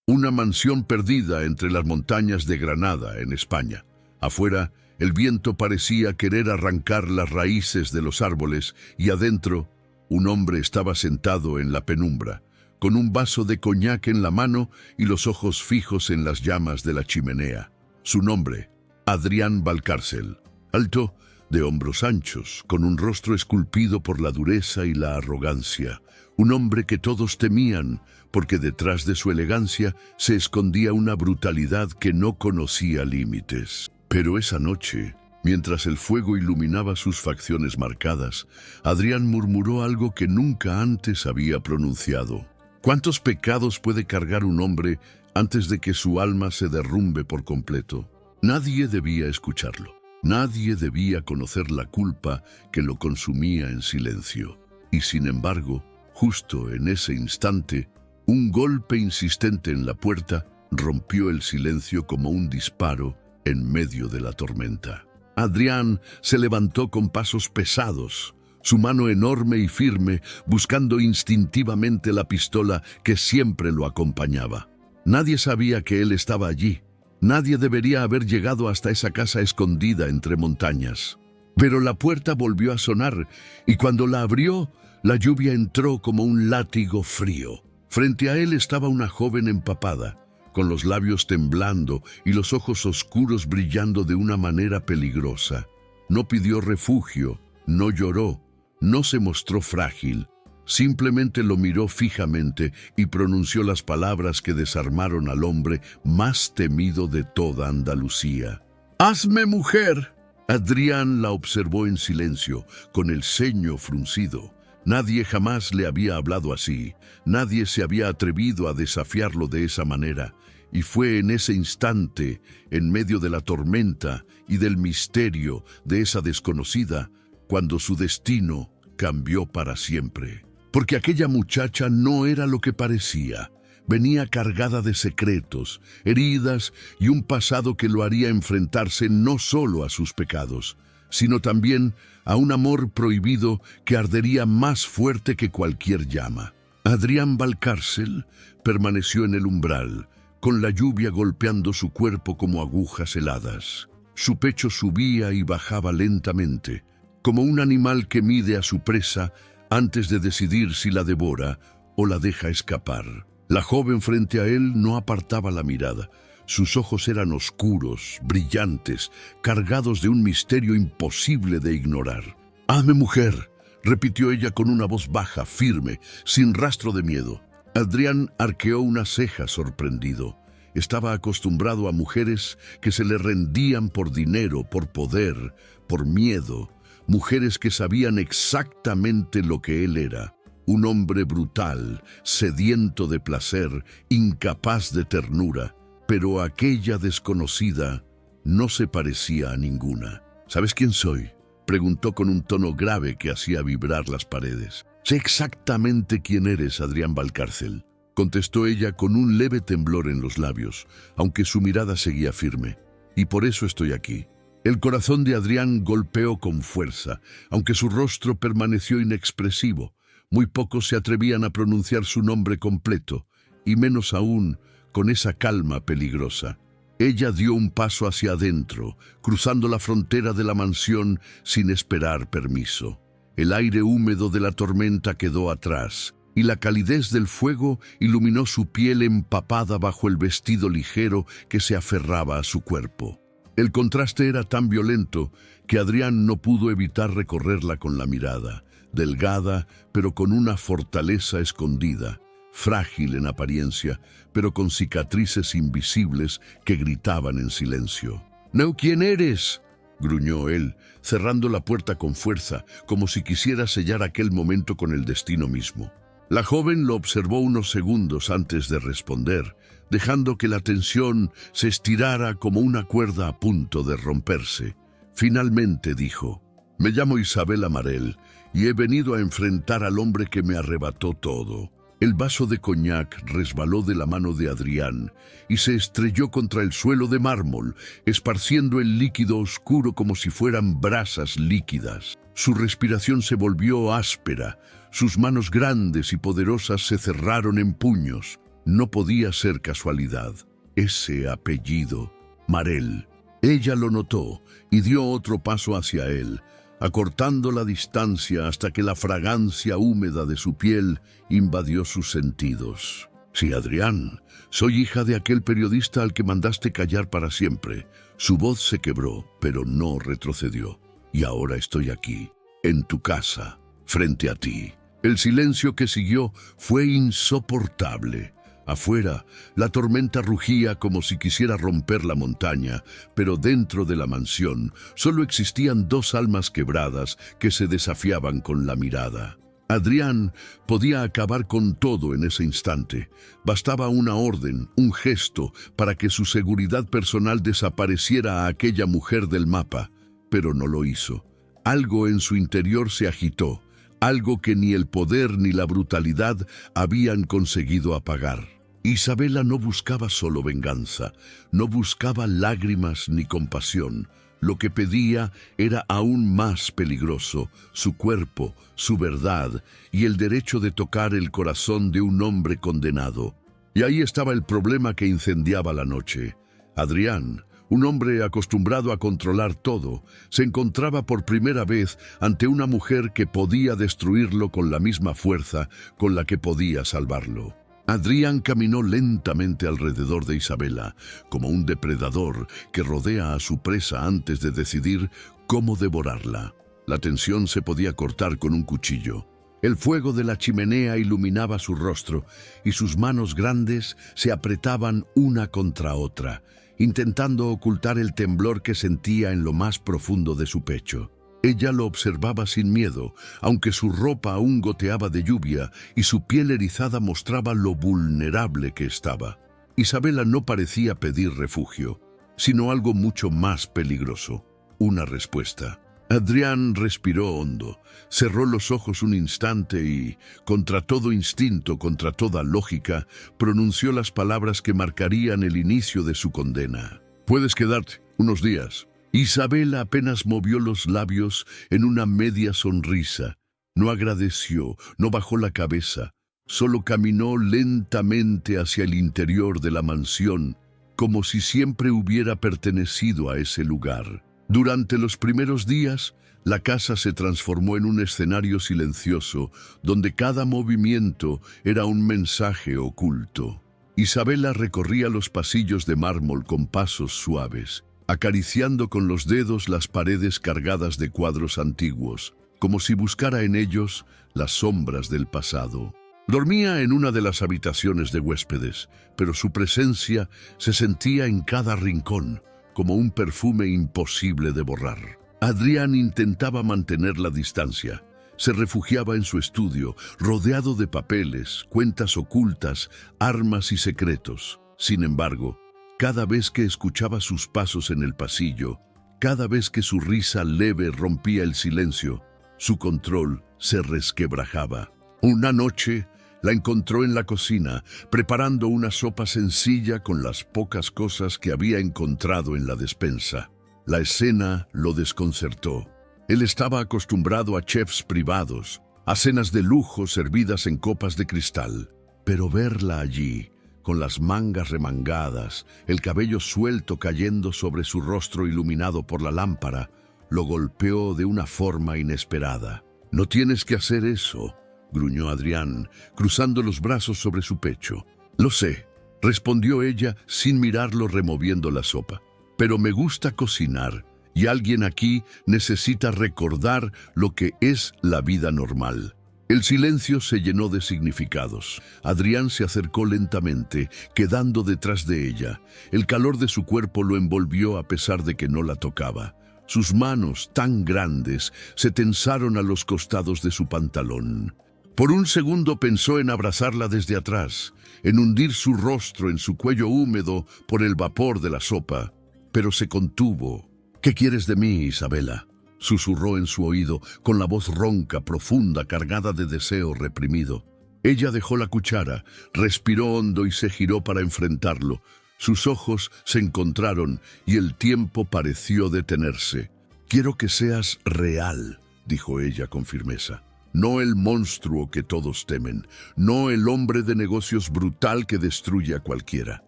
Una mansión perdida entre las montañas de Granada, en España. Afuera, el viento parecía querer arrancar las raíces de los árboles y adentro, un hombre estaba sentado en la penumbra, con un vaso de coñac en la mano y los ojos fijos en las llamas de la chimenea. Su nombre, Adrián Valcárcel, alto, de hombros anchos, con un rostro esculpido por la dureza y la arrogancia. Un hombre que todos temían, porque detrás de su elegancia se escondía una brutalidad que no conocía límites. Pero esa noche, mientras el fuego iluminaba sus facciones marcadas, Adrián murmuró algo que nunca antes había pronunciado. ¿Cuántos pecados puede cargar un hombre antes de que su alma se derrumbe por completo? Nadie debía escucharlo. Nadie debía conocer la culpa que lo consumía en silencio. Y sin embargo, justo en ese instante, un golpe insistente en la puerta rompió el silencio como un disparo en medio de la tormenta. Adrián se levantó con pasos pesados, su mano enorme y firme, buscando instintivamente la pistola que siempre lo acompañaba. Nadie sabía que él estaba allí. Nadie debería haber llegado hasta esa casa escondida entre montañas. Pero la puerta volvió a sonar, y cuando la abrió, la lluvia entró como un látigo frío. Frente a él estaba una joven empapada, con los labios temblando y los ojos oscuros brillando de una manera peligrosa. No pidió refugio, no lloró, no se mostró frágil. Simplemente lo miró fijamente y pronunció las palabras que desarmaron al hombre más temido de toda Andalucía. «¡Hazme mujer!». Adrián la observó en silencio, con el ceño fruncido. Nadie jamás le había hablado así. Nadie se había atrevido a desafiarlo de esa manera. Y fue en ese instante, en medio de la tormenta y del misterio de esa desconocida, cuando su destino cambió para siempre. Porque aquella muchacha no era lo que parecía. Venía cargada de secretos, heridas y un pasado que lo haría enfrentarse no solo a sus pecados, sino también a un amor prohibido que ardería más fuerte que cualquier llama. Adrián Valcárcel permaneció en el umbral, con la lluvia golpeando su cuerpo como agujas heladas. Su pecho subía y bajaba lentamente, como un animal que mide a su presa antes de decidir si la devora o la deja escapar. La joven frente a él no apartaba la mirada. Sus ojos eran oscuros, brillantes, cargados de un misterio imposible de ignorar. «¡Hazme mujer!», repitió ella con una voz baja, firme, sin rastro de miedo. Adrián arqueó una ceja sorprendido. Estaba acostumbrado a mujeres que se le rendían por dinero, por poder, por miedo. Mujeres que sabían exactamente lo que él era. Un hombre brutal, sediento de placer, incapaz de ternura. Pero aquella desconocida no se parecía a ninguna. «¿Sabes quién soy?», preguntó con un tono grave que hacía vibrar las paredes. «Sé exactamente quién eres, Adrián Valcárcel», contestó ella con un leve temblor en los labios, aunque su mirada seguía firme. «Y por eso estoy aquí». El corazón de Adrián golpeó con fuerza, aunque su rostro permaneció inexpresivo. Muy pocos se atrevían a pronunciar su nombre completo, y menos aún con esa calma peligrosa. Ella dio un paso hacia adentro, cruzando la frontera de la mansión sin esperar permiso. El aire húmedo de la tormenta quedó atrás, y la calidez del fuego iluminó su piel empapada bajo el vestido ligero que se aferraba a su cuerpo. El contraste era tan violento que Adrián no pudo evitar recorrerla con la mirada, delgada, pero con una fortaleza escondida, frágil en apariencia, pero con cicatrices invisibles que gritaban en silencio. «¿No, quién eres?», gruñó él, cerrando la puerta con fuerza, como si quisiera sellar aquel momento con el destino mismo. La joven lo observó unos segundos antes de responder, dejando que la tensión se estirara como una cuerda a punto de romperse. Finalmente dijo: «Me llamo Isabel Amarel y he venido a enfrentar al hombre que me arrebató todo». El vaso de coñac resbaló de la mano de Adrián y se estrelló contra el suelo de mármol, esparciendo el líquido oscuro como si fueran brasas líquidas. Su respiración se volvió áspera, sus manos grandes y poderosas se cerraron en puños. No podía ser casualidad. Ese apellido, Marel. Ella lo notó y dio otro paso hacia él, acortando la distancia hasta que la fragancia húmeda de su piel invadió sus sentidos. Sí, Adrián, soy hija de aquel periodista al que mandaste callar para siempre. Su voz se quebró, pero no retrocedió. Y ahora estoy aquí, en tu casa, frente a ti. El silencio que siguió fue insoportable. Afuera, la tormenta rugía como si quisiera romper la montaña, pero dentro de la mansión solo existían dos almas quebradas que se desafiaban con la mirada. Adrián podía acabar con todo en ese instante. Bastaba una orden, un gesto, para que su seguridad personal desapareciera a aquella mujer del mapa, pero no lo hizo. Algo en su interior se agitó, algo que ni el poder ni la brutalidad habían conseguido apagar. Isabela no buscaba solo venganza, no buscaba lágrimas ni compasión. Lo que pedía era aún más peligroso: su cuerpo, su verdad y el derecho de tocar el corazón de un hombre condenado. Y ahí estaba el problema que incendiaba la noche. Adrián, un hombre acostumbrado a controlar todo, se encontraba por primera vez ante una mujer que podía destruirlo con la misma fuerza con la que podía salvarlo. Adrián caminó lentamente alrededor de Isabela, como un depredador que rodea a su presa antes de decidir cómo devorarla. La tensión se podía cortar con un cuchillo. El fuego de la chimenea iluminaba su rostro y sus manos grandes se apretaban una contra otra, intentando ocultar el temblor que sentía en lo más profundo de su pecho. Ella lo observaba sin miedo, aunque su ropa aún goteaba de lluvia y su piel erizada mostraba lo vulnerable que estaba. Isabela no parecía pedir refugio, sino algo mucho más peligroso: una respuesta. Adrián respiró hondo, cerró los ojos un instante y, contra todo instinto, contra toda lógica, pronunció las palabras que marcarían el inicio de su condena. «Puedes quedarte unos días». Isabela apenas movió los labios en una media sonrisa. No agradeció, no bajó la cabeza, solo caminó lentamente hacia el interior de la mansión, como si siempre hubiera pertenecido a ese lugar. Durante los primeros días, la casa se transformó en un escenario silencioso, donde cada movimiento era un mensaje oculto. Isabela recorría los pasillos de mármol con pasos suaves, acariciando con los dedos las paredes cargadas de cuadros antiguos, como si buscara en ellos las sombras del pasado. Dormía en una de las habitaciones de huéspedes, pero su presencia se sentía en cada rincón, como un perfume imposible de borrar. Adrián intentaba mantener la distancia. Se refugiaba en su estudio, rodeado de papeles, cuentas ocultas, armas y secretos. Sin embargo, cada vez que escuchaba sus pasos en el pasillo, cada vez que su risa leve rompía el silencio, su control se resquebrajaba. Una noche la encontró en la cocina, preparando una sopa sencilla con las pocas cosas que había encontrado en la despensa. La escena lo desconcertó. Él estaba acostumbrado a chefs privados, a cenas de lujo servidas en copas de cristal, pero verla allí, con las mangas remangadas, el cabello suelto cayendo sobre su rostro iluminado por la lámpara, lo golpeó de una forma inesperada. «No tienes que hacer eso», gruñó Adrián, cruzando los brazos sobre su pecho. «Lo sé», respondió ella sin mirarlo, removiendo la sopa. «Pero me gusta cocinar, y alguien aquí necesita recordar lo que es la vida normal». El silencio se llenó de significados. Adrián se acercó lentamente, quedando detrás de ella. El calor de su cuerpo lo envolvió a pesar de que no la tocaba. Sus manos, tan grandes, se tensaron a los costados de su pantalón. Por un segundo pensó en abrazarla desde atrás, en hundir su rostro en su cuello húmedo por el vapor de la sopa, pero se contuvo. «¿Qué quieres de mí, Isabela?», susurró en su oído, con la voz ronca, profunda, cargada de deseo reprimido. Ella dejó la cuchara, respiró hondo y se giró para enfrentarlo. Sus ojos se encontraron y el tiempo pareció detenerse. «Quiero que seas real», dijo ella con firmeza. no el monstruo que todos temen, no el hombre de negocios brutal que destruye a cualquiera.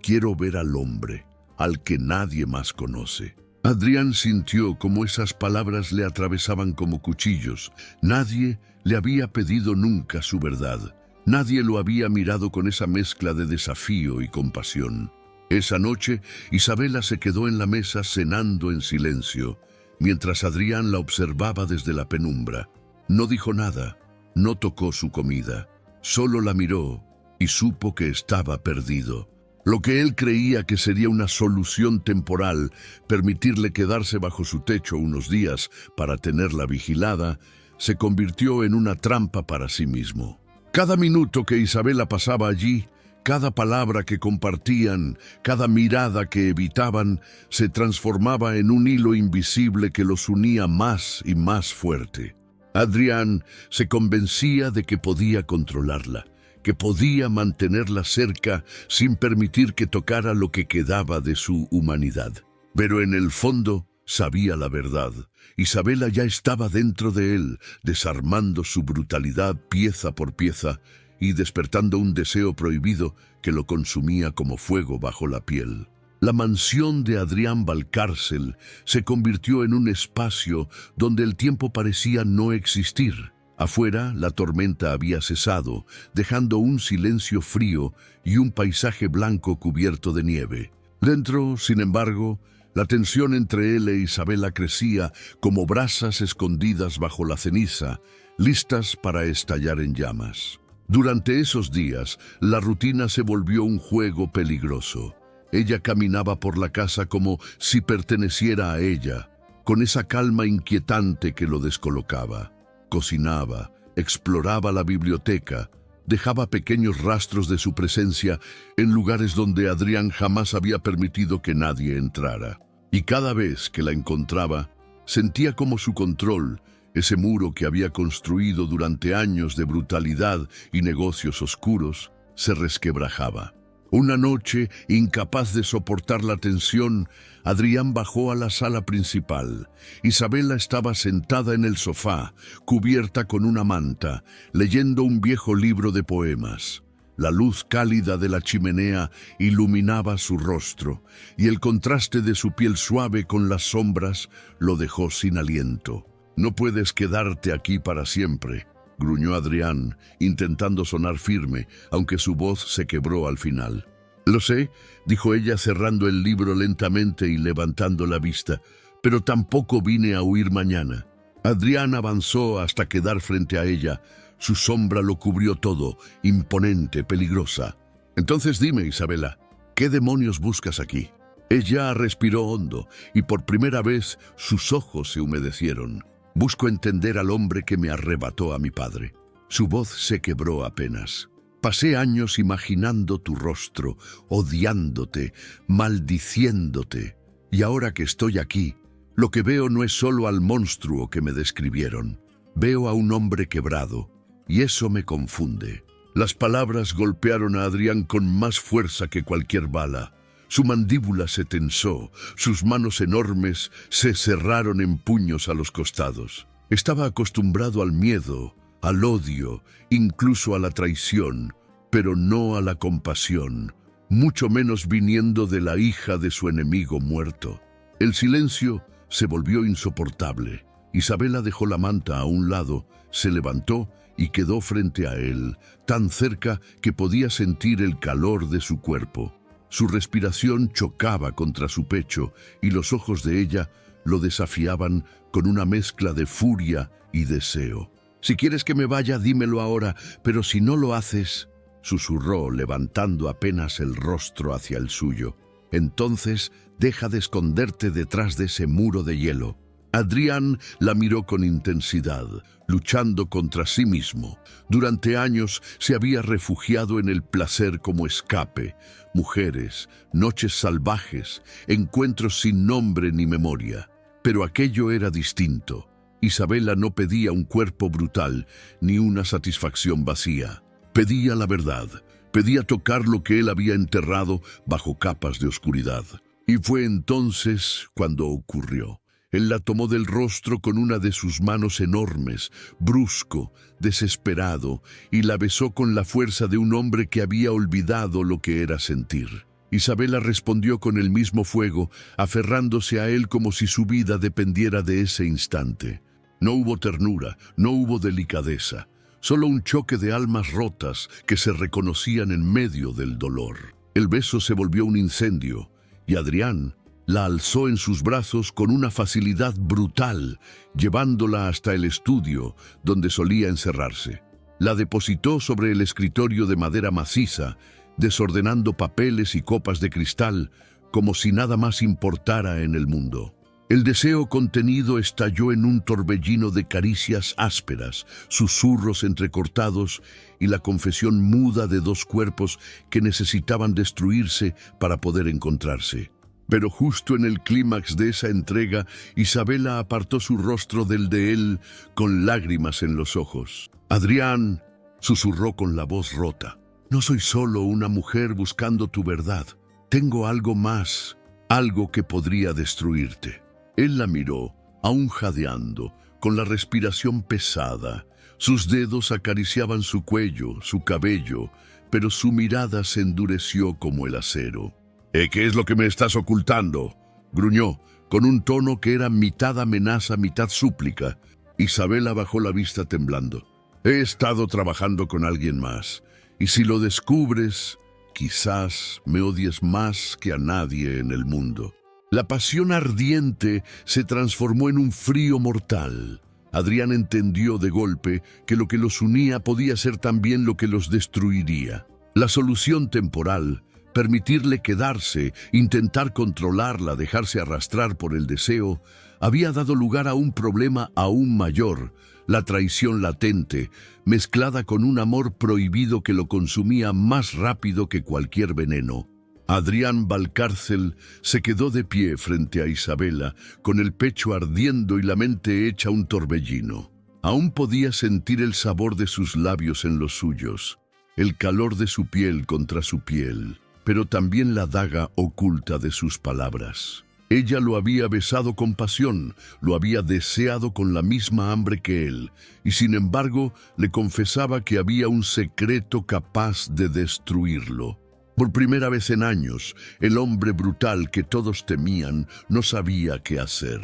Quiero ver al hombre, al que nadie más conoce. Adrián sintió como esas palabras le atravesaban como cuchillos. Nadie le había pedido nunca su verdad. Nadie lo había mirado con esa mezcla de desafío y compasión. Esa noche, Isabela se quedó en la mesa cenando en silencio, mientras Adrián la observaba desde la penumbra. No dijo nada, no tocó su comida, solo la miró y supo que estaba perdido. Lo que él creía que sería una solución temporal, permitirle quedarse bajo su techo unos días para tenerla vigilada, se convirtió en una trampa para sí mismo. Cada minuto que Isabela pasaba allí, cada palabra que compartían, cada mirada que evitaban, se transformaba en un hilo invisible que los unía más y más fuerte. Adrián se convencía de que podía controlarla, que podía mantenerla cerca sin permitir que tocara lo que quedaba de su humanidad. Pero en el fondo sabía la verdad. Isabela ya estaba dentro de él, desarmando su brutalidad pieza por pieza y despertando un deseo prohibido que lo consumía como fuego bajo la piel. La mansión de Adrián Valcárcel se convirtió en un espacio donde el tiempo parecía no existir. Afuera, la tormenta había cesado, dejando un silencio frío y un paisaje blanco cubierto de nieve. Dentro, sin embargo, la tensión entre él e Isabela crecía como brasas escondidas bajo la ceniza, listas para estallar en llamas. Durante esos días, la rutina se volvió un juego peligroso. Ella caminaba por la casa como si perteneciera a ella, con esa calma inquietante que lo descolocaba. Cocinaba, exploraba la biblioteca, dejaba pequeños rastros de su presencia en lugares donde Adrián jamás había permitido que nadie entrara. Y cada vez que la encontraba, sentía como su control, ese muro que había construido durante años de brutalidad y negocios oscuros, se resquebrajaba. Una noche, incapaz de soportar la tensión, Adrián bajó a la sala principal. Isabela estaba sentada en el sofá, cubierta con una manta, leyendo un viejo libro de poemas. La luz cálida de la chimenea iluminaba su rostro, y el contraste de su piel suave con las sombras lo dejó sin aliento. «No puedes quedarte aquí para siempre», gruñó Adrián, intentando sonar firme, aunque su voz se quebró al final. «Lo sé», dijo ella cerrando el libro lentamente y levantando la vista, «pero tampoco vine a huir mañana». Adrián avanzó hasta quedar frente a ella. Su sombra lo cubrió todo, imponente, peligrosa. «Entonces dime, Isabela, ¿qué demonios buscas aquí?» Ella respiró hondo y por primera vez sus ojos se humedecieron. «Busco entender al hombre que me arrebató a mi padre». Su voz se quebró apenas. «Pasé años imaginando tu rostro, odiándote, maldiciéndote. Y ahora que estoy aquí, lo que veo no es solo al monstruo que me describieron. Veo a un hombre quebrado, y eso me confunde». Las palabras golpearon a Adrián con más fuerza que cualquier bala. Su mandíbula se tensó, sus manos enormes se cerraron en puños a los costados. Estaba acostumbrado al miedo, al odio, incluso a la traición, pero no a la compasión, mucho menos viniendo de la hija de su enemigo muerto. El silencio se volvió insoportable. Isabela dejó la manta a un lado, se levantó y quedó frente a él, tan cerca que podía sentir el calor de su cuerpo. Su respiración chocaba contra su pecho y los ojos de ella lo desafiaban con una mezcla de furia y deseo. «Si quieres que me vaya, dímelo ahora, pero si no lo haces», susurró levantando apenas el rostro hacia el suyo. «Entonces deja de esconderte detrás de ese muro de hielo». Adrián la miró con intensidad, luchando contra sí mismo. Durante años se había refugiado en el placer como escape. Mujeres, noches salvajes, encuentros sin nombre ni memoria. Pero aquello era distinto. Isabela no pedía un cuerpo brutal, ni una satisfacción vacía. Pedía la verdad, pedía tocar lo que él había enterrado bajo capas de oscuridad. Y fue entonces cuando ocurrió. Él la tomó del rostro con una de sus manos enormes, brusco, desesperado, y la besó con la fuerza de un hombre que había olvidado lo que era sentir. Isabela respondió con el mismo fuego, aferrándose a él como si su vida dependiera de ese instante. No hubo ternura, no hubo delicadeza, solo un choque de almas rotas que se reconocían en medio del dolor. El beso se volvió un incendio, y Adrián la alzó en sus brazos con una facilidad brutal, llevándola hasta el estudio donde solía encerrarse. La depositó sobre el escritorio de madera maciza, desordenando papeles y copas de cristal, como si nada más importara en el mundo. El deseo contenido estalló en un torbellino de caricias ásperas, susurros entrecortados y la confesión muda de dos cuerpos que necesitaban destruirse para poder encontrarse. Pero justo en el clímax de esa entrega, Isabela apartó su rostro del de él con lágrimas en los ojos. «Adrián», susurró con la voz rota, «no soy solo una mujer buscando tu verdad. Tengo algo más, algo que podría destruirte». Él la miró, aún jadeando, con la respiración pesada. Sus dedos acariciaban su cuello, su cabello, pero su mirada se endureció como el acero. «¿Qué es lo que me estás ocultando?», gruñó, con un tono que era mitad amenaza, mitad súplica. Isabela bajó la vista temblando. «He estado trabajando con alguien más, y si lo descubres, quizás me odies más que a nadie en el mundo». La pasión ardiente se transformó en un frío mortal. Adrián entendió de golpe que lo que los unía podía ser también lo que los destruiría. La solución temporal, permitirle quedarse, intentar controlarla, dejarse arrastrar por el deseo, había dado lugar a un problema aún mayor, la traición latente, mezclada con un amor prohibido que lo consumía más rápido que cualquier veneno. Adrián Valcárcel se quedó de pie frente a Isabela, con el pecho ardiendo y la mente hecha un torbellino. Aún podía sentir el sabor de sus labios en los suyos, el calor de su piel contra su piel, pero también la daga oculta de sus palabras. Ella lo había besado con pasión, lo había deseado con la misma hambre que él, y sin embargo le confesaba que había un secreto capaz de destruirlo. Por primera vez en años, el hombre brutal que todos temían no sabía qué hacer.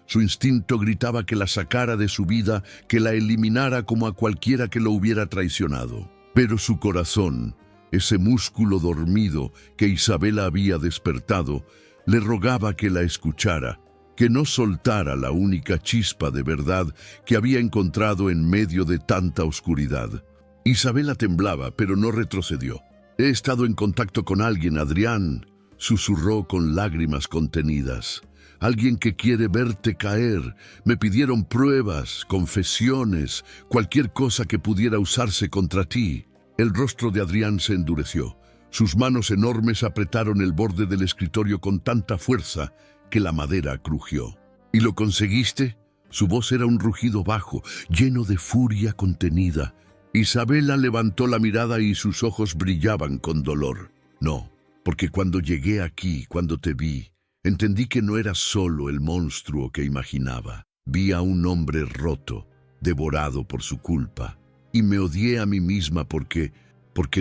Su instinto gritaba que la sacara de su vida, que la eliminara como a cualquiera que lo hubiera traicionado. Pero su corazón, ese músculo dormido que Isabela había despertado, le rogaba que la escuchara, que no soltara la única chispa de verdad que había encontrado en medio de tanta oscuridad. Isabela temblaba, pero no retrocedió. «He estado en contacto con alguien, Adrián», susurró con lágrimas contenidas. «Alguien que quiere verte caer. Me pidieron pruebas, confesiones, cualquier cosa que pudiera usarse contra ti». El rostro de Adrián se endureció. Sus manos enormes apretaron el borde del escritorio con tanta fuerza que la madera crujió. «¿Y lo conseguiste?». Su voz era un rugido bajo, lleno de furia contenida. Isabela levantó la mirada y sus ojos brillaban con dolor. «No, porque cuando llegué aquí, cuando te vi, entendí que no era solo el monstruo que imaginaba. Vi a un hombre roto, devorado por su culpa, y me odié a mí misma porque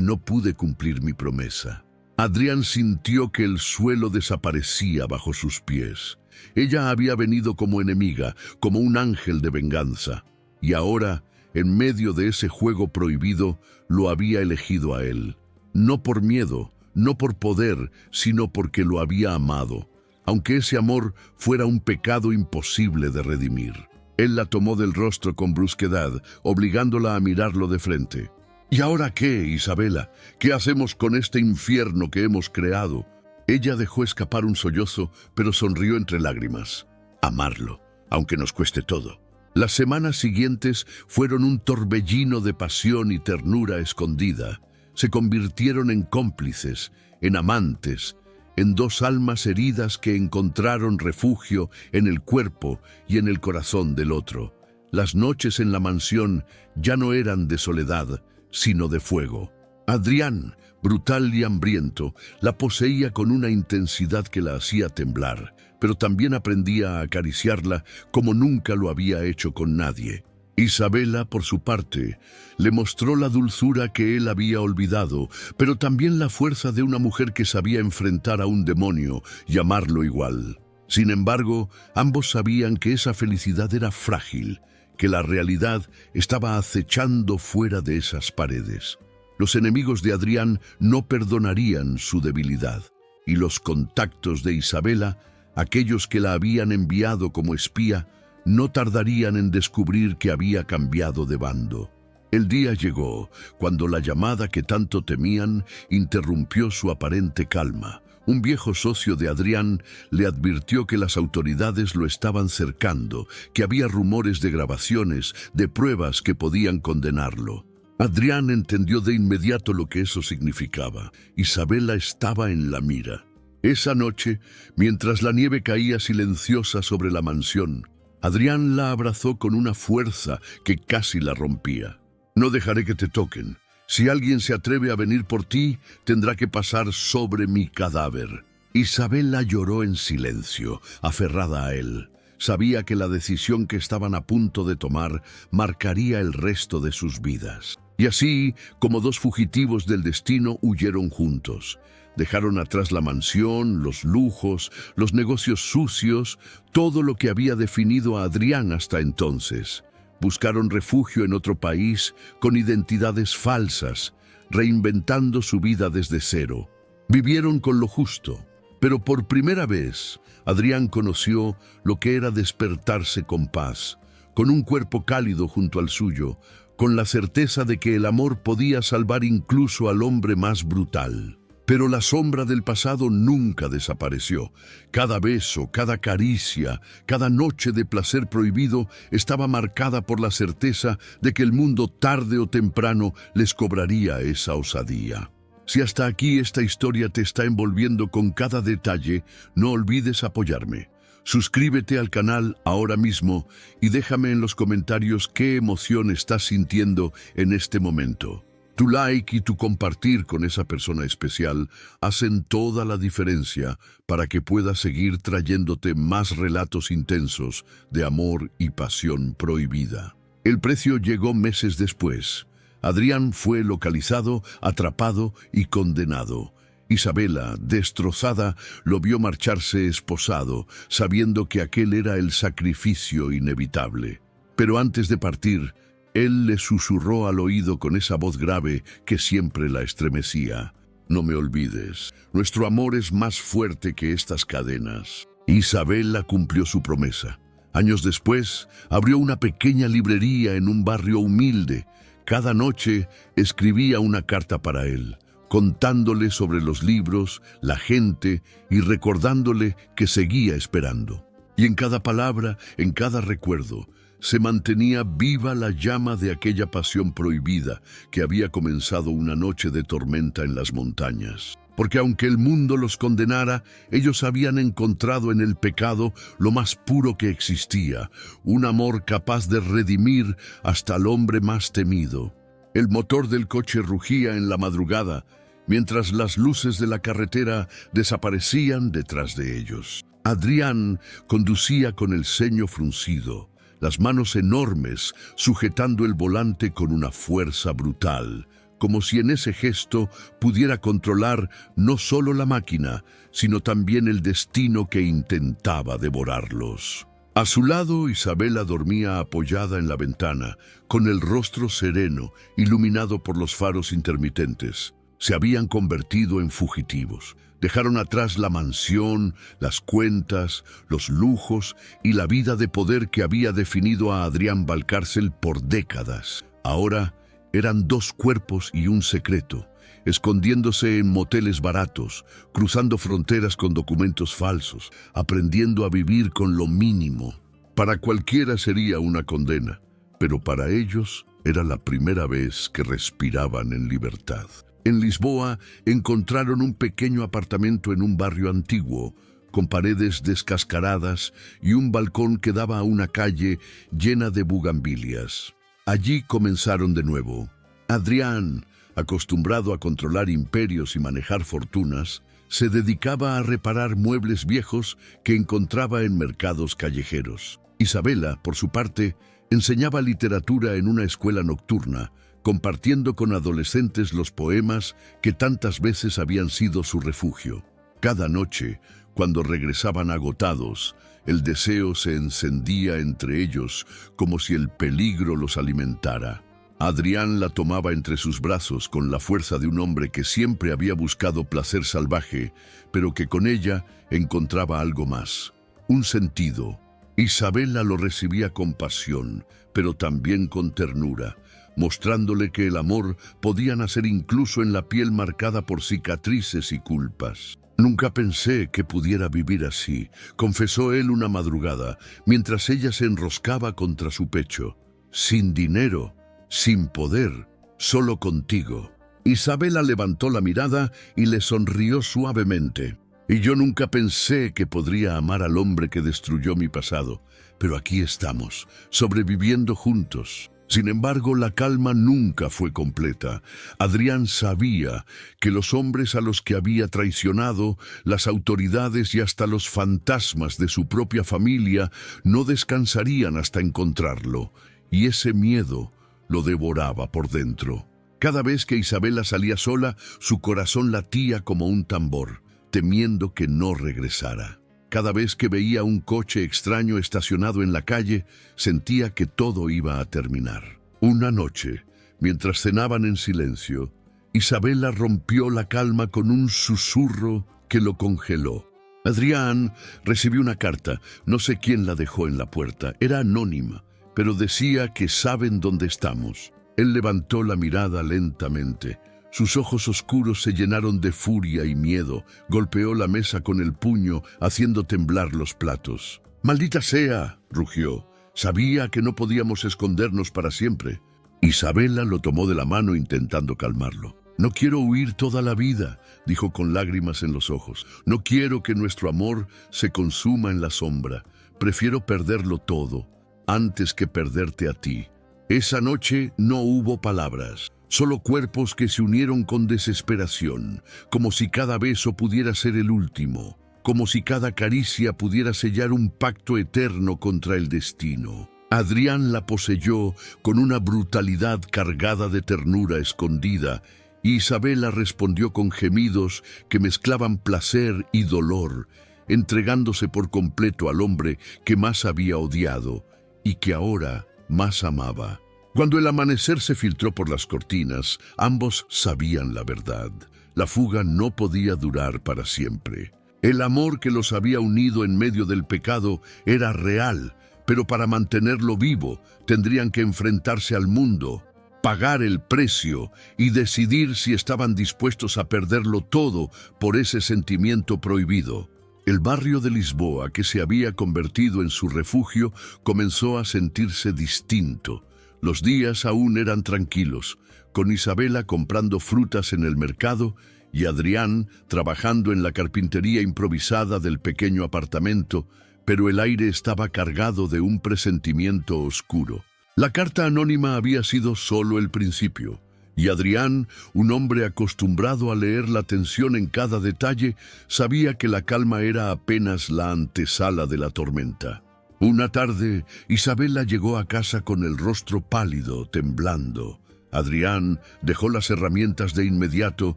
no pude cumplir mi promesa». Adrián sintió que el suelo desaparecía bajo sus pies. Ella había venido como enemiga, como un ángel de venganza, y ahora, en medio de ese juego prohibido, lo había elegido a él. No por miedo, no por poder, sino porque lo había amado, aunque ese amor fuera un pecado imposible de redimir. Él la tomó del rostro con brusquedad, obligándola a mirarlo de frente. «¿Y ahora qué, Isabela? ¿Qué hacemos con este infierno que hemos creado?». Ella dejó escapar un sollozo, pero sonrió entre lágrimas. «Amarlo, aunque nos cueste todo». Las semanas siguientes fueron un torbellino de pasión y ternura escondida. Se convirtieron en cómplices, en amantes, en dos almas heridas que encontraron refugio en el cuerpo y en el corazón del otro. Las noches en la mansión ya no eran de soledad, sino de fuego. «Adrián», Brutal y hambriento, la poseía con una intensidad que la hacía temblar, pero también aprendía a acariciarla como nunca lo había hecho con nadie. Isabela, por su parte, le mostró la dulzura que él había olvidado, pero también la fuerza de una mujer que sabía enfrentar a un demonio y amarlo igual. Sin embargo, ambos sabían que esa felicidad era frágil, que la realidad estaba acechando fuera de esas paredes. Los enemigos de Adrián no perdonarían su debilidad, y los contactos de Isabela, aquellos que la habían enviado como espía, no tardarían en descubrir que había cambiado de bando. El día llegó cuando la llamada que tanto temían interrumpió su aparente calma. Un viejo socio de Adrián le advirtió que las autoridades lo estaban cercando, que había rumores de grabaciones, de pruebas que podían condenarlo. Adrián entendió de inmediato lo que eso significaba. Isabela estaba en la mira. Esa noche, mientras la nieve caía silenciosa sobre la mansión, Adrián la abrazó con una fuerza que casi la rompía. «No dejaré que te toquen. Si alguien se atreve a venir por ti, tendrá que pasar sobre mi cadáver». Isabela lloró en silencio, aferrada a él. Sabía que la decisión que estaban a punto de tomar marcaría el resto de sus vidas. Y así, como dos fugitivos del destino, huyeron juntos. Dejaron atrás la mansión, los lujos, los negocios sucios, todo lo que había definido a Adrián hasta entonces. Buscaron refugio en otro país con identidades falsas, reinventando su vida desde cero. Vivieron con lo justo, pero por primera vez Adrián conoció lo que era despertarse con paz, con un cuerpo cálido junto al suyo, con la certeza de que el amor podía salvar incluso al hombre más brutal. Pero la sombra del pasado nunca desapareció. Cada beso, cada caricia, cada noche de placer prohibido estaba marcada por la certeza de que el mundo tarde o temprano les cobraría esa osadía. Si hasta aquí esta historia te está envolviendo con cada detalle, no olvides apoyarme. Suscríbete al canal ahora mismo y déjame en los comentarios qué emoción estás sintiendo en este momento. Tu like y tu compartir con esa persona especial hacen toda la diferencia para que pueda seguir trayéndote más relatos intensos de amor y pasión prohibida. El precio llegó meses después. Adrián fue localizado, atrapado y condenado. Isabela, destrozada, lo vio marcharse esposado, sabiendo que aquel era el sacrificio inevitable. Pero antes de partir, él le susurró al oído con esa voz grave que siempre la estremecía. «No me olvides, nuestro amor es más fuerte que estas cadenas». Isabela cumplió su promesa. Años después, abrió una pequeña librería en un barrio humilde. Cada noche escribía una carta para él, contándole sobre los libros, la gente y recordándole que seguía esperando. Y en cada palabra, en cada recuerdo, se mantenía viva la llama de aquella pasión prohibida que había comenzado una noche de tormenta en las montañas. Porque aunque el mundo los condenara, ellos habían encontrado en el pecado lo más puro que existía, un amor capaz de redimir hasta al hombre más temido. El motor del coche rugía en la madrugada, mientras las luces de la carretera desaparecían detrás de ellos. Adrián conducía con el ceño fruncido, las manos enormes sujetando el volante con una fuerza brutal, como si en ese gesto pudiera controlar no solo la máquina, sino también el destino que intentaba devorarlos. A su lado, Isabela dormía apoyada en la ventana, con el rostro sereno, iluminado por los faros intermitentes. Se habían convertido en fugitivos. Dejaron atrás la mansión, las cuentas, los lujos y la vida de poder que había definido a Adrián Valcárcel por décadas. Ahora eran dos cuerpos y un secreto, escondiéndose en moteles baratos, cruzando fronteras con documentos falsos, aprendiendo a vivir con lo mínimo. Para cualquiera sería una condena, pero para ellos era la primera vez que respiraban en libertad. En Lisboa encontraron un pequeño apartamento en un barrio antiguo, con paredes descascaradas y un balcón que daba a una calle llena de bugambilias. Allí comenzaron de nuevo. Adrián, acostumbrado a controlar imperios y manejar fortunas, se dedicaba a reparar muebles viejos que encontraba en mercados callejeros. Isabela, por su parte, enseñaba literatura en una escuela nocturna, compartiendo con adolescentes los poemas que tantas veces habían sido su refugio. Cada noche, cuando regresaban agotados, el deseo se encendía entre ellos como si el peligro los alimentara. Adrián la tomaba entre sus brazos con la fuerza de un hombre que siempre había buscado placer salvaje, pero que con ella encontraba algo más, un sentido. Isabela lo recibía con pasión, pero también con ternura, mostrándole que el amor podía nacer incluso en la piel marcada por cicatrices y culpas. «Nunca pensé que pudiera vivir así», confesó él una madrugada, mientras ella se enroscaba contra su pecho. «Sin dinero, sin poder, solo contigo». Isabela levantó la mirada y le sonrió suavemente. «Y yo nunca pensé que podría amar al hombre que destruyó mi pasado, pero aquí estamos, sobreviviendo juntos». Sin embargo, la calma nunca fue completa. Adrián sabía que los hombres a los que había traicionado, las autoridades y hasta los fantasmas de su propia familia no descansarían hasta encontrarlo, y ese miedo lo devoraba por dentro. Cada vez que Isabela salía sola, su corazón latía como un tambor, temiendo que no regresara. Cada vez que veía un coche extraño estacionado en la calle, sentía que todo iba a terminar. Una noche, mientras cenaban en silencio, Isabela rompió la calma con un susurro que lo congeló. Adrián recibió una carta, no sé quién la dejó en la puerta, era anónima, pero decía que saben dónde estamos. Él levantó la mirada lentamente. Sus ojos oscuros se llenaron de furia y miedo. Golpeó la mesa con el puño, haciendo temblar los platos. «¡Maldita sea!», rugió. «Sabía que no podíamos escondernos para siempre». Isabela lo tomó de la mano intentando calmarlo. «No quiero huir toda la vida», dijo con lágrimas en los ojos. «No quiero que nuestro amor se consuma en la sombra. Prefiero perderlo todo, antes que perderte a ti». Esa noche no hubo palabras. Solo cuerpos que se unieron con desesperación, como si cada beso pudiera ser el último, como si cada caricia pudiera sellar un pacto eterno contra el destino. Adrián la poseyó con una brutalidad cargada de ternura escondida, y Isabela respondió con gemidos que mezclaban placer y dolor, entregándose por completo al hombre que más había odiado y que ahora más amaba. Cuando el amanecer se filtró por las cortinas, ambos sabían la verdad. La fuga no podía durar para siempre. El amor que los había unido en medio del pecado era real, pero para mantenerlo vivo tendrían que enfrentarse al mundo, pagar el precio y decidir si estaban dispuestos a perderlo todo por ese sentimiento prohibido. El barrio de Lisboa, que se había convertido en su refugio, comenzó a sentirse distinto. Los días aún eran tranquilos, con Isabela comprando frutas en el mercado y Adrián trabajando en la carpintería improvisada del pequeño apartamento, pero el aire estaba cargado de un presentimiento oscuro. La carta anónima había sido solo el principio, y Adrián, un hombre acostumbrado a leer la tensión en cada detalle, sabía que la calma era apenas la antesala de la tormenta. Una tarde, Isabela llegó a casa con el rostro pálido, temblando. Adrián dejó las herramientas de inmediato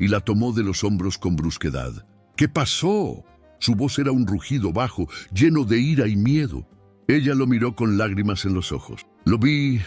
y la tomó de los hombros con brusquedad. «¿Qué pasó?». Su voz era un rugido bajo, lleno de ira y miedo. Ella lo miró con lágrimas en los ojos. Lo vi,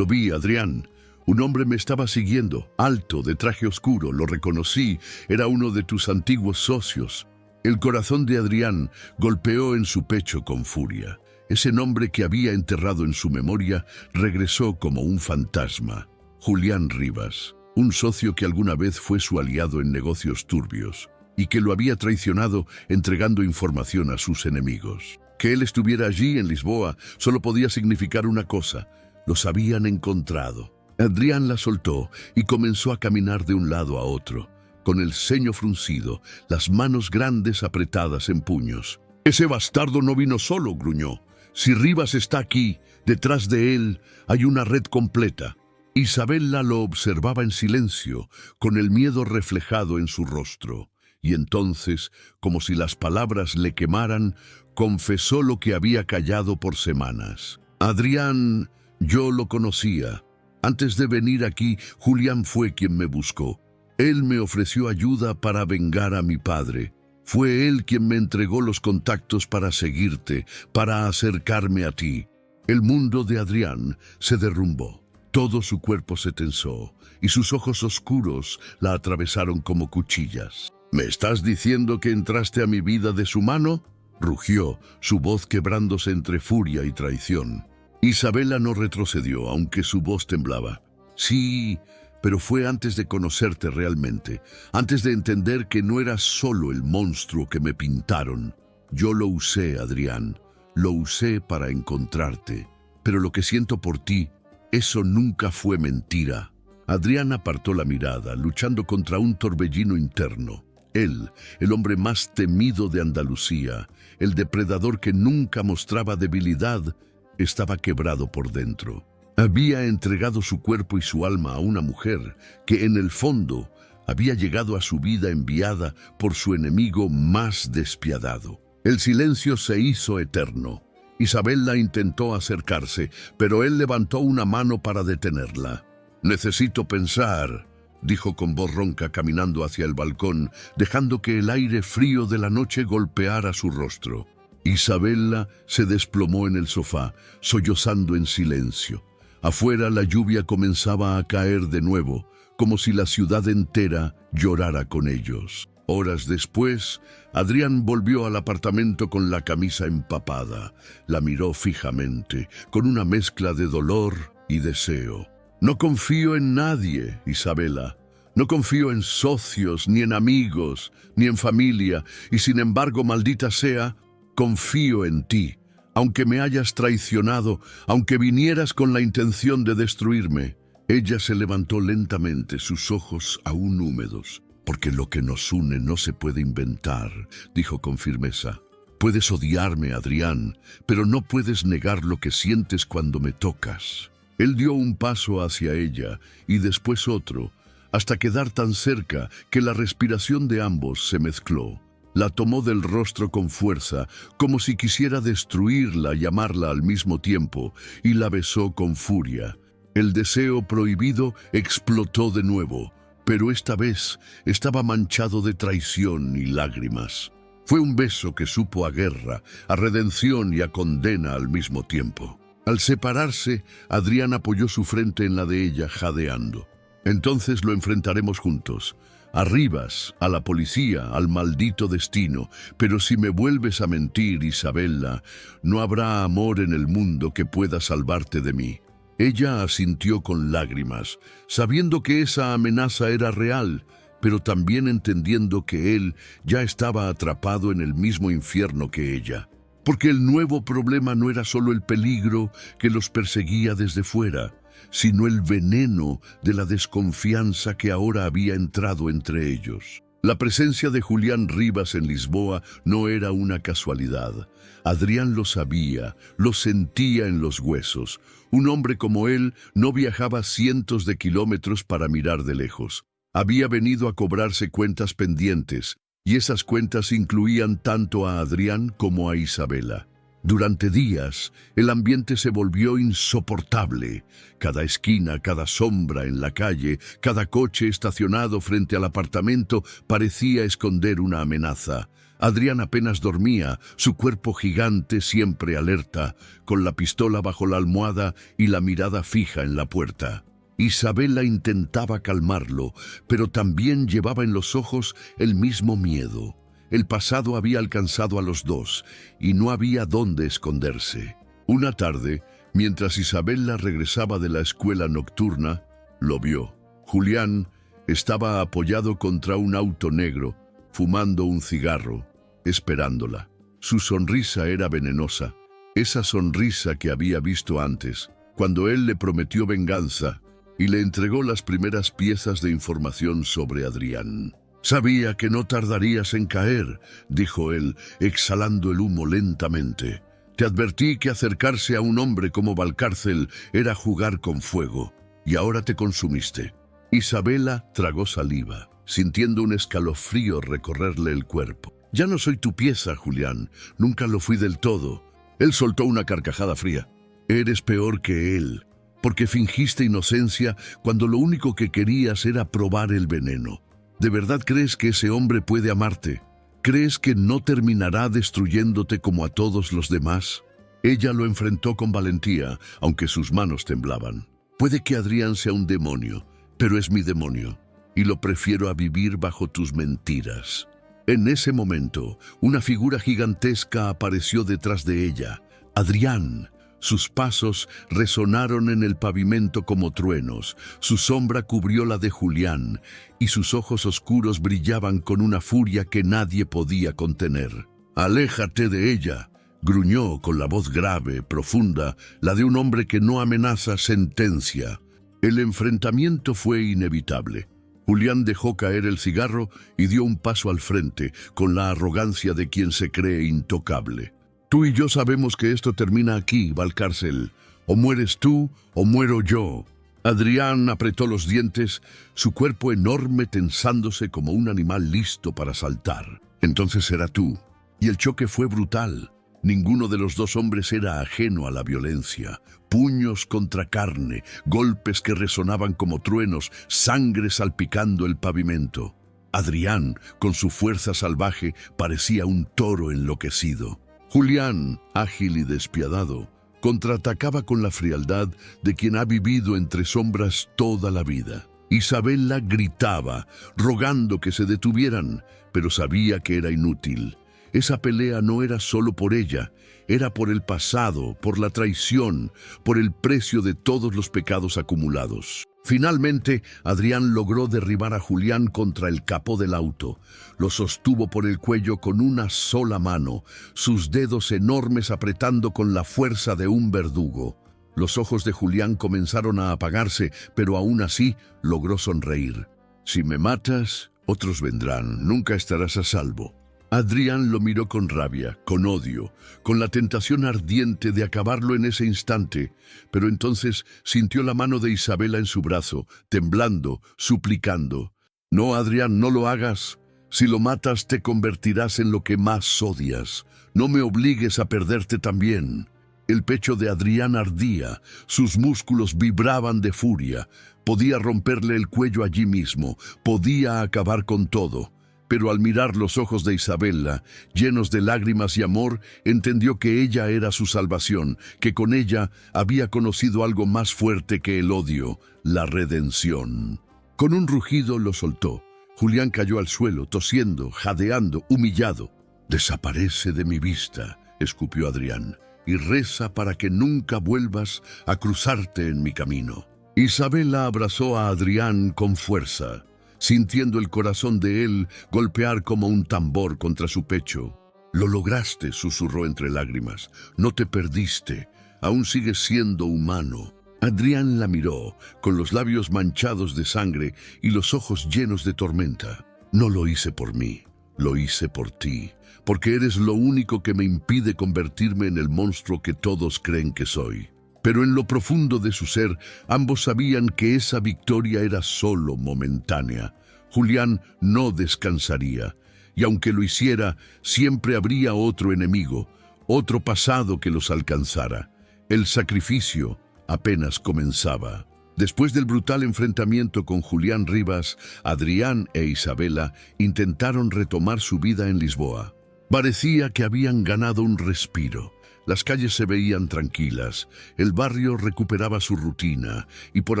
Adrián. Un hombre me estaba siguiendo, alto, de traje oscuro. Lo reconocí, era uno de tus antiguos socios». El corazón de Adrián golpeó en su pecho con furia. Ese nombre que había enterrado en su memoria regresó como un fantasma. Julián Rivas, un socio que alguna vez fue su aliado en negocios turbios y que lo había traicionado entregando información a sus enemigos. Que él estuviera allí en Lisboa solo podía significar una cosa: los habían encontrado. Adrián la soltó y comenzó a caminar de un lado a otro, con el ceño fruncido, las manos grandes apretadas en puños. «Ese bastardo no vino solo», gruñó. «Si Rivas está aquí, detrás de él hay una red completa». Isabella lo observaba en silencio, con el miedo reflejado en su rostro, y entonces, como si las palabras le quemaran, confesó lo que había callado por semanas. Adrián, yo lo conocía. Antes de venir aquí, Julián fue quien me buscó. Él me ofreció ayuda para vengar a mi padre. Fue él quien me entregó los contactos para seguirte, para acercarme a ti. El mundo de Adrián se derrumbó. Todo su cuerpo se tensó y sus ojos oscuros la atravesaron como cuchillas. ¿Me estás diciendo que entraste a mi vida de su mano?, rugió, su voz quebrándose entre furia y traición. Isabella no retrocedió, aunque su voz temblaba. Sí, pero fue antes de conocerte realmente, antes de entender que no eras solo el monstruo que me pintaron. Yo lo usé, Adrián, lo usé para encontrarte, pero lo que siento por ti, eso nunca fue mentira. Adrián apartó la mirada, luchando contra un torbellino interno. Él, el hombre más temido de Andalucía, el depredador que nunca mostraba debilidad, estaba quebrado por dentro. Había entregado su cuerpo y su alma a una mujer que, en el fondo, había llegado a su vida enviada por su enemigo más despiadado. El silencio se hizo eterno. Isabella intentó acercarse, pero él levantó una mano para detenerla. «Necesito pensar», dijo con voz ronca, caminando hacia el balcón, dejando que el aire frío de la noche golpeara su rostro. Isabella se desplomó en el sofá, sollozando en silencio. Afuera la lluvia comenzaba a caer de nuevo, como si la ciudad entera llorara con ellos. Horas después, Adrián volvió al apartamento con la camisa empapada. La miró fijamente, con una mezcla de dolor y deseo. «No confío en nadie, Isabella. No confío en socios, ni en amigos, ni en familia, y sin embargo, maldita sea, confío en ti. Aunque me hayas traicionado, aunque vinieras con la intención de destruirme». Ella se levantó lentamente, sus ojos aún húmedos. «Porque lo que nos une no se puede inventar», dijo con firmeza. «Puedes odiarme, Adrián, pero no puedes negar lo que sientes cuando me tocas». Él dio un paso hacia ella y después otro, hasta quedar tan cerca que la respiración de ambos se mezcló. La tomó del rostro con fuerza, como si quisiera destruirla y amarla al mismo tiempo, y la besó con furia. El deseo prohibido explotó de nuevo, pero esta vez estaba manchado de traición y lágrimas. Fue un beso que supo a guerra, a redención y a condena al mismo tiempo. Al separarse, Adrián apoyó su frente en la de ella, jadeando. «Entonces lo enfrentaremos juntos. A Rivas, a la policía, al maldito destino. Pero si me vuelves a mentir, Isabella, no habrá amor en el mundo que pueda salvarte de mí». Ella asintió con lágrimas, sabiendo que esa amenaza era real, pero también entendiendo que él ya estaba atrapado en el mismo infierno que ella. Porque el nuevo problema no era solo el peligro que los perseguía desde fuera, sino el veneno de la desconfianza que ahora había entrado entre ellos. La presencia de Julián Rivas en Lisboa no era una casualidad. Adrián lo sabía, lo sentía en los huesos. Un hombre como él no viajaba cientos de kilómetros para mirar de lejos. Había venido a cobrarse cuentas pendientes, y esas cuentas incluían tanto a Adrián como a Isabella. Durante días, el ambiente se volvió insoportable. Cada esquina, cada sombra en la calle, cada coche estacionado frente al apartamento parecía esconder una amenaza. Adrián apenas dormía, su cuerpo gigante siempre alerta, con la pistola bajo la almohada y la mirada fija en la puerta. Isabella intentaba calmarlo, pero también llevaba en los ojos el mismo miedo. El pasado había alcanzado a los dos y no había dónde esconderse. Una tarde, mientras Isabella regresaba de la escuela nocturna, lo vio. Julián estaba apoyado contra un auto negro, fumando un cigarro, esperándola. Su sonrisa era venenosa, esa sonrisa que había visto antes, cuando él le prometió venganza y le entregó las primeras piezas de información sobre Adrián. «Sabía que no tardarías en caer», dijo él, exhalando el humo lentamente. «Te advertí que acercarse a un hombre como Valcárcel era jugar con fuego. y ahora te consumiste. Isabela tragó saliva, sintiendo un escalofrío recorrerle el cuerpo. Ya no soy tu pieza, Julián. Nunca lo fui del todo. Él soltó una carcajada fría. Eres peor que él, porque fingiste inocencia cuando lo único que querías era probar el veneno. ¿De verdad crees que ese hombre puede amarte? ¿Crees que no terminará destruyéndote como a todos los demás? Ella lo enfrentó con valentía, aunque sus manos temblaban. Puede que Adrián sea un demonio, pero es mi demonio, y lo prefiero a vivir bajo tus mentiras. En ese momento, una figura gigantesca apareció detrás de ella. Adrián. Sus pasos resonaron en el pavimento como truenos, su sombra cubrió la de Julián, y sus ojos oscuros brillaban con una furia que nadie podía contener. «Aléjate de ella», gruñó con la voz grave, profunda, la de un hombre que no amenaza, sentencia. El enfrentamiento fue inevitable. Julián dejó caer el cigarro y dio un paso al frente, con la arrogancia de quien se cree intocable. «Tú y yo sabemos que esto termina aquí, Valcárcel. O mueres tú o muero yo». Adrián apretó los dientes, su cuerpo enorme tensándose como un animal listo para saltar. «Entonces será tú». Y el choque fue brutal. Ninguno de los dos hombres era ajeno a la violencia. Puños contra carne, golpes que resonaban como truenos, sangre salpicando el pavimento. Adrián, con su fuerza salvaje, parecía un toro enloquecido. Julián, ágil y despiadado, contraatacaba con la frialdad de quien ha vivido entre sombras toda la vida. Isabela gritaba, rogando que se detuvieran, pero sabía que era inútil. Esa pelea no era solo por ella, era por el pasado, por la traición, por el precio de todos los pecados acumulados. Finalmente, Adrián logró derribar a Julián contra el capó del auto. Lo sostuvo por el cuello con una sola mano, sus dedos enormes apretando con la fuerza de un verdugo. Los ojos de Julián comenzaron a apagarse, pero aún así logró sonreír. «Si me matas, otros vendrán, nunca estarás a salvo». Adrián lo miró con rabia, con odio, con la tentación ardiente de acabarlo en ese instante, pero entonces sintió la mano de Isabela en su brazo, temblando, suplicando. «No, Adrián, no lo hagas. Si lo matas te convertirás en lo que más odias. No me obligues a perderte también». El pecho de Adrián ardía, sus músculos vibraban de furia. Podía romperle el cuello allí mismo, podía acabar con todo. Pero al mirar los ojos de Isabela, llenos de lágrimas y amor, entendió que ella era su salvación, que con ella había conocido algo más fuerte que el odio, la redención. Con un rugido lo soltó. Julián cayó al suelo, tosiendo, jadeando, humillado. «Desaparece de mi vista», escupió Adrián, «y reza para que nunca vuelvas a cruzarte en mi camino». Isabela abrazó a Adrián con fuerza, sintiendo el corazón de él golpear como un tambor contra su pecho. «Lo lograste», susurró entre lágrimas. «No te perdiste. Aún sigues siendo humano». Adrián la miró, con los labios manchados de sangre y los ojos llenos de tormenta. «No lo hice por mí, lo hice por ti, porque eres lo único que me impide convertirme en el monstruo que todos creen que soy». Pero en lo profundo de su ser, ambos sabían que esa victoria era solo momentánea. Julián no descansaría, y aunque lo hiciera, siempre habría otro enemigo, otro pasado que los alcanzara. El sacrificio apenas comenzaba. Después del brutal enfrentamiento con Julián Rivas, Adrián e Isabela intentaron retomar su vida en Lisboa. Parecía que habían ganado un respiro. Las calles se veían tranquilas, el barrio recuperaba su rutina y por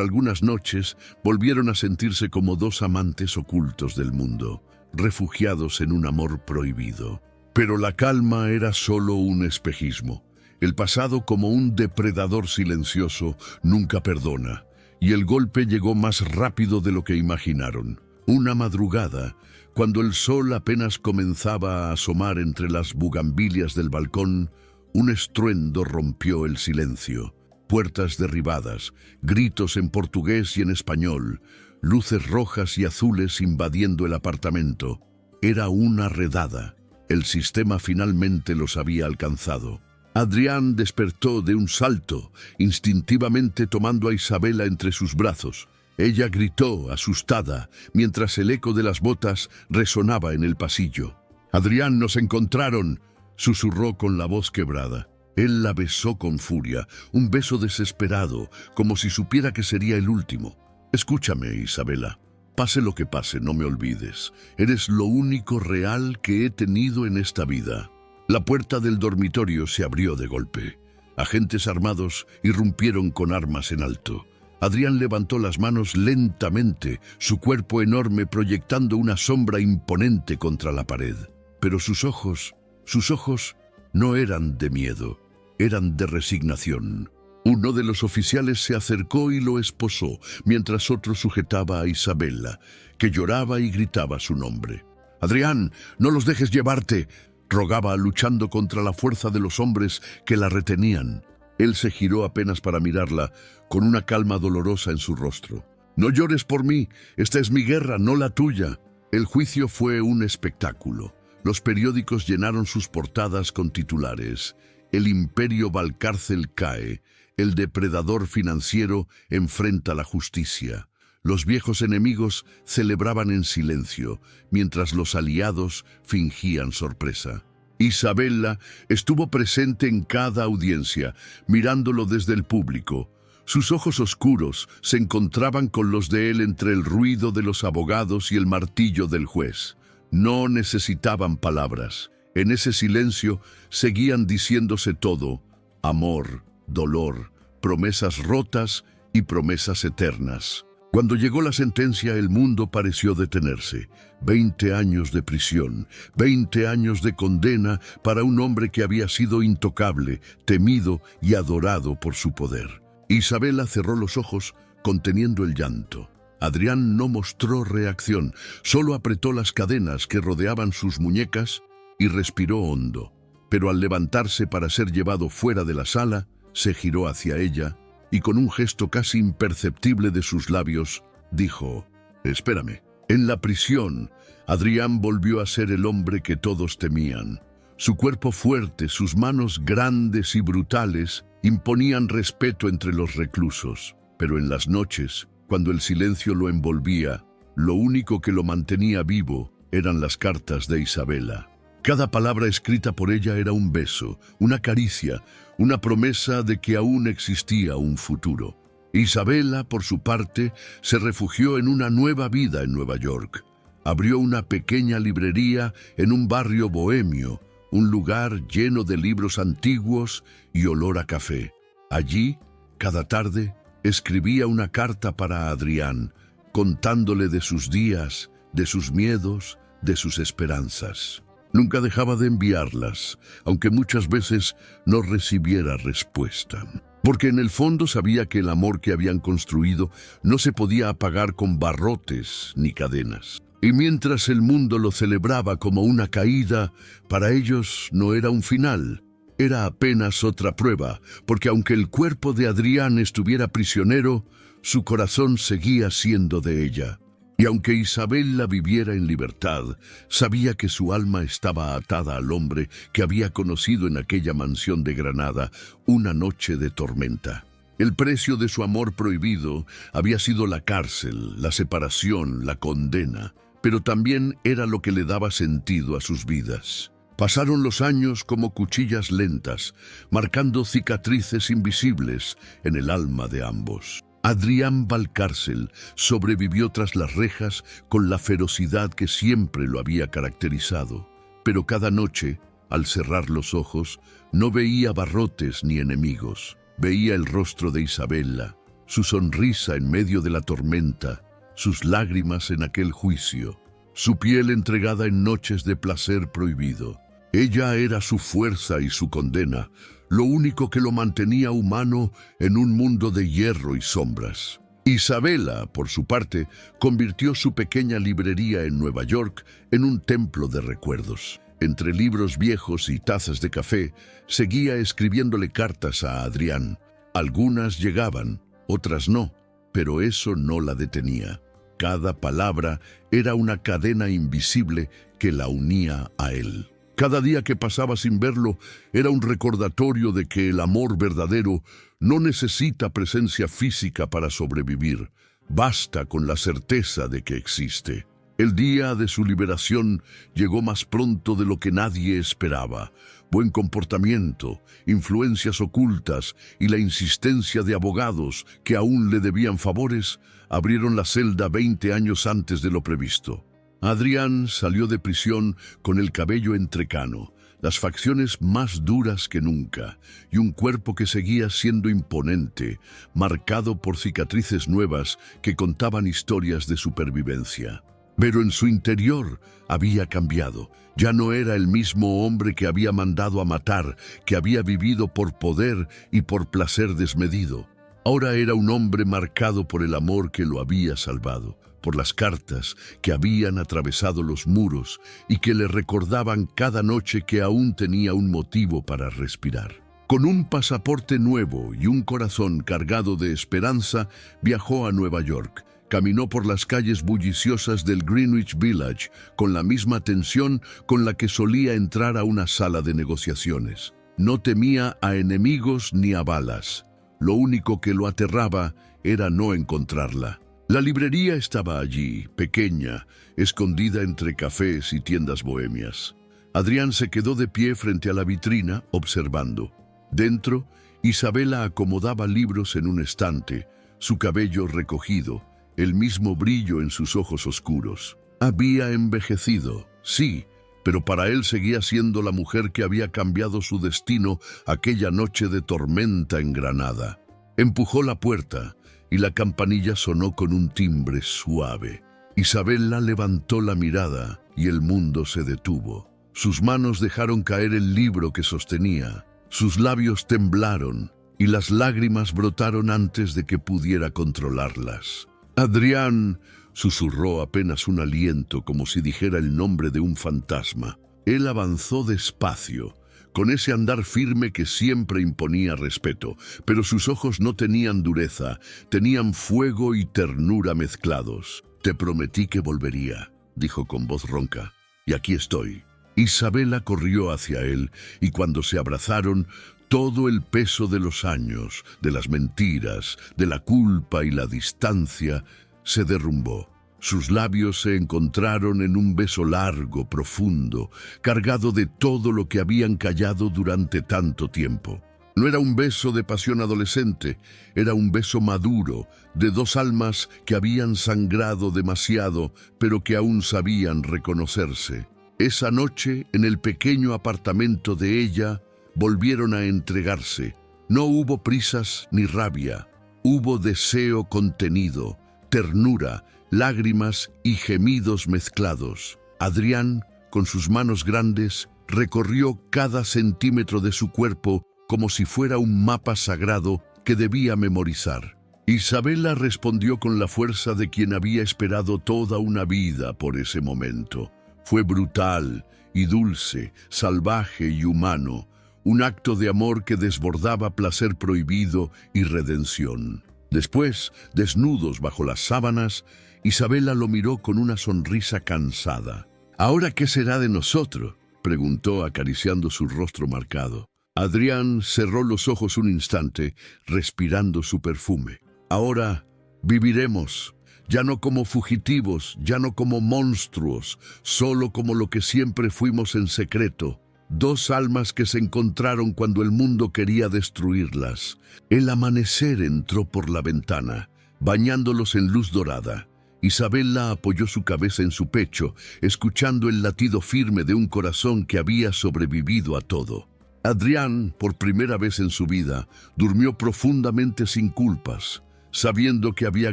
algunas noches volvieron a sentirse como dos amantes ocultos del mundo, refugiados en un amor prohibido. Pero la calma era solo un espejismo. El pasado, como un depredador silencioso, nunca perdona, y el golpe llegó más rápido de lo que imaginaron. Una madrugada, cuando el sol apenas comenzaba a asomar entre las bugambilias del balcón, un estruendo rompió el silencio. Puertas derribadas, gritos en portugués y en español, luces rojas y azules invadiendo el apartamento. Era una redada. El sistema finalmente los había alcanzado. Adrián despertó de un salto, instintivamente tomando a Isabela entre sus brazos. Ella gritó, asustada, mientras el eco de las botas resonaba en el pasillo. «Adrián, nos encontraron», susurró con la voz quebrada. Él la besó con furia, un beso desesperado, como si supiera que sería el último. «Escúchame, Isabela. Pase lo que pase, no me olvides. Eres lo único real que he tenido en esta vida». La puerta del dormitorio se abrió de golpe. Agentes armados irrumpieron con armas en alto. Adrián levantó las manos lentamente, su cuerpo enorme proyectando una sombra imponente contra la pared. Pero sus ojos no eran de miedo, eran de resignación. Uno de los oficiales se acercó y lo esposó, mientras otro sujetaba a Isabela, que lloraba y gritaba su nombre. «Adrián, no los dejes llevarte», rogaba, luchando contra la fuerza de los hombres que la retenían. Él se giró apenas para mirarla, con una calma dolorosa en su rostro. «No llores por mí, esta es mi guerra, no la tuya». El juicio fue un espectáculo. Los periódicos llenaron sus portadas con titulares: «El imperio Valcárcel cae, el depredador financiero enfrenta la justicia». Los viejos enemigos celebraban en silencio, mientras los aliados fingían sorpresa. Isabela estuvo presente en cada audiencia, mirándolo desde el público. Sus ojos oscuros se encontraban con los de él entre el ruido de los abogados y el martillo del juez. No necesitaban palabras. En ese silencio seguían diciéndose todo: amor, dolor, promesas rotas y promesas eternas. Cuando llegó la sentencia, el mundo pareció detenerse. 20 años de prisión, 20 años de condena para un hombre que había sido intocable, temido y adorado por su poder. Isabela cerró los ojos, conteniendo el llanto. Adrián no mostró reacción, solo apretó las cadenas que rodeaban sus muñecas y respiró hondo. Pero al levantarse para ser llevado fuera de la sala, se giró hacia ella y con un gesto casi imperceptible de sus labios, dijo: «Espérame». En la prisión, Adrián volvió a ser el hombre que todos temían. Su cuerpo fuerte, sus manos grandes y brutales, imponían respeto entre los reclusos. Pero en las noches, cuando el silencio lo envolvía, lo único que lo mantenía vivo eran las cartas de Isabela. Cada palabra escrita por ella era un beso, una caricia, una promesa de que aún existía un futuro. Isabela, por su parte, se refugió en una nueva vida en Nueva York. Abrió una pequeña librería en un barrio bohemio, un lugar lleno de libros antiguos y olor a café. Allí, cada tarde, escribía una carta para Adrián, contándole de sus días, de sus miedos, de sus esperanzas. Nunca dejaba de enviarlas, aunque muchas veces no recibiera respuesta. Porque en el fondo sabía que el amor que habían construido no se podía apagar con barrotes ni cadenas. Y mientras el mundo lo celebraba como una caída, para ellos no era un final, era apenas otra prueba, porque aunque el cuerpo de Adrián estuviera prisionero, su corazón seguía siendo de ella. Y aunque Isabela viviera en libertad, sabía que su alma estaba atada al hombre que había conocido en aquella mansión de Granada una noche de tormenta. El precio de su amor prohibido había sido la cárcel, la separación, la condena, pero también era lo que le daba sentido a sus vidas. Pasaron los años como cuchillas lentas, marcando cicatrices invisibles en el alma de ambos. Adrián Valcárcel sobrevivió tras las rejas con la ferocidad que siempre lo había caracterizado, pero cada noche, al cerrar los ojos, no veía barrotes ni enemigos. Veía el rostro de Isabela, su sonrisa en medio de la tormenta, sus lágrimas en aquel juicio, su piel entregada en noches de placer prohibido. Ella era su fuerza y su condena, lo único que lo mantenía humano en un mundo de hierro y sombras. Isabela, por su parte, convirtió su pequeña librería en Nueva York en un templo de recuerdos. Entre libros viejos y tazas de café, seguía escribiéndole cartas a Adrián. Algunas llegaban, otras no, pero eso no la detenía. Cada palabra era una cadena invisible que la unía a él. Cada día que pasaba sin verlo era un recordatorio de que el amor verdadero no necesita presencia física para sobrevivir. Basta con la certeza de que existe. El día de su liberación llegó más pronto de lo que nadie esperaba. Buen comportamiento, influencias ocultas y la insistencia de abogados que aún le debían favores abrieron la celda 20 años antes de lo previsto. Adrián salió de prisión con el cabello entrecano, las facciones más duras que nunca y un cuerpo que seguía siendo imponente, marcado por cicatrices nuevas que contaban historias de supervivencia. Pero en su interior había cambiado. Ya no era el mismo hombre que había mandado a matar, que había vivido por poder y por placer desmedido. Ahora era un hombre marcado por el amor que lo había salvado, por las cartas que habían atravesado los muros y que le recordaban cada noche que aún tenía un motivo para respirar. Con un pasaporte nuevo y un corazón cargado de esperanza, viajó a Nueva York. Caminó por las calles bulliciosas del Greenwich Village con la misma tensión con la que solía entrar a una sala de negociaciones. No temía a enemigos ni a balas. Lo único que lo aterraba era no encontrarla. La librería estaba allí, pequeña, escondida entre cafés y tiendas bohemias. Adrián se quedó de pie frente a la vitrina, observando. Dentro, Isabela acomodaba libros en un estante, su cabello recogido, el mismo brillo en sus ojos oscuros. Había envejecido, sí, pero para él seguía siendo la mujer que había cambiado su destino aquella noche de tormenta en Granada. Empujó la puerta y la campanilla sonó con un timbre suave. Isabela levantó la mirada y el mundo se detuvo. Sus manos dejaron caer el libro que sostenía. Sus labios temblaron y las lágrimas brotaron antes de que pudiera controlarlas. Adrián, susurró apenas un aliento como si dijera el nombre de un fantasma. Él avanzó despacio, con ese andar firme que siempre imponía respeto, pero sus ojos no tenían dureza, tenían fuego y ternura mezclados. Te prometí que volvería, dijo con voz ronca, y aquí estoy. Isabela corrió hacia él, y cuando se abrazaron, todo el peso de los años, de las mentiras, de la culpa y la distancia, se derrumbó. Sus labios se encontraron en un beso largo, profundo, cargado de todo lo que habían callado durante tanto tiempo. No era un beso de pasión adolescente, era un beso maduro, de dos almas que habían sangrado demasiado, pero que aún sabían reconocerse. Esa noche, en el pequeño apartamento de ella, volvieron a entregarse. No hubo prisas ni rabia, hubo deseo contenido, ternura, lágrimas y gemidos mezclados. Adrián, con sus manos grandes, recorrió cada centímetro de su cuerpo como si fuera un mapa sagrado que debía memorizar. Isabela respondió con la fuerza de quien había esperado toda una vida por ese momento. Fue brutal y dulce, salvaje y humano, un acto de amor que desbordaba placer prohibido y redención. Después, desnudos bajo las sábanas, Isabela lo miró con una sonrisa cansada. «¿Ahora qué será de nosotros?», preguntó acariciando su rostro marcado. Adrián cerró los ojos un instante, respirando su perfume. «Ahora viviremos, ya no como fugitivos, ya no como monstruos, solo como lo que siempre fuimos en secreto. Dos almas que se encontraron cuando el mundo quería destruirlas. El amanecer entró por la ventana, bañándolos en luz dorada. Isabela apoyó su cabeza en su pecho, escuchando el latido firme de un corazón que había sobrevivido a todo. Adrián, por primera vez en su vida, durmió profundamente sin culpas, sabiendo que había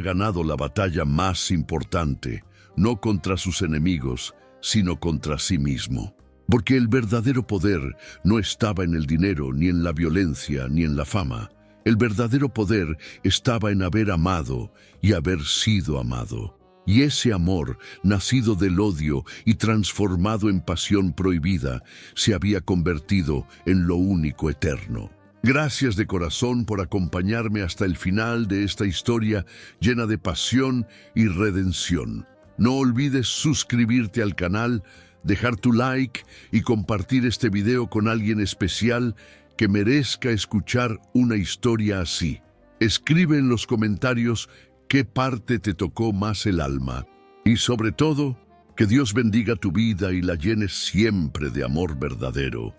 ganado la batalla más importante, no contra sus enemigos, sino contra sí mismo. Porque el verdadero poder no estaba en el dinero, ni en la violencia, ni en la fama. El verdadero poder estaba en haber amado y haber sido amado. Y ese amor, nacido del odio y transformado en pasión prohibida, se había convertido en lo único eterno. Gracias de corazón por acompañarme hasta el final de esta historia llena de pasión y redención. No olvides suscribirte al canal, dejar tu like y compartir este video con alguien especial que merezca escuchar una historia así. Escribe en los comentarios qué parte te tocó más el alma. Y sobre todo, que Dios bendiga tu vida y la llenes siempre de amor verdadero.